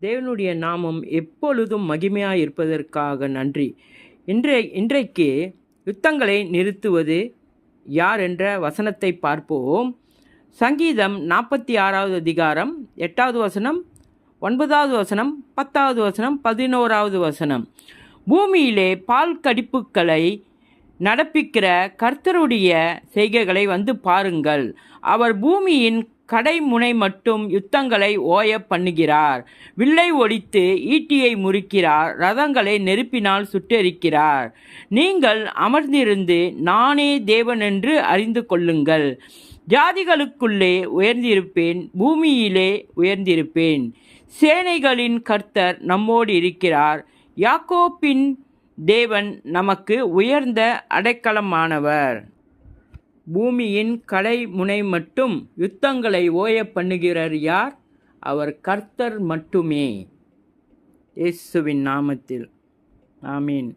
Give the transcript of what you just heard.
தேவனுடைய நாமம் எப்பொழுதும் மகிமையாக இருப்பதற்காக நன்றி. இன்றைக்கு யுத்தங்களை நிறுத்துவது யார் என்ற வசனத்தை பார்ப்போம். சங்கீதம் 46வது அதிகாரம் 8வது வசனம், 9வது வசனம், 10வது வசனம், 11வது வசனம். பூமியிலே பால் கடிப்புக்களை நடப்பிக்கிற கர்த்தருடைய செய்கைகளை வந்து பாருங்கள். அவர் பூமியின் கடைமுனை மட்டும் யுத்தங்களை ஓய பண்ணுகிறார். வில்லை ஒடித்து ஈட்டியை முறிக்கிறார். ரதங்களை நெருப்பினால் சுட்டெரிக்கிறார். நீங்கள் அமர்ந்திருந்து நானே தேவன் என்று அறிந்து கொள்ளுங்கள். ஜாதிகளுக்குள்ளே உயர்ந்திருப்பேன், பூமியிலே உயர்ந்திருப்பேன். சேனைகளின் கர்த்தர் நம்மோடு இருக்கிறார். யாக்கோப்பின் தேவன் நமக்கு உயர்ந்த அடைக்கலமானவர். பூமியின் கடைமுனை மட்டும் யுத்தங்களை ஓய பண்ணுகிறார் யார்? அவர் கர்த்தர் மட்டுமே. இயேசுவின் நாமத்தில் ஆமீன்.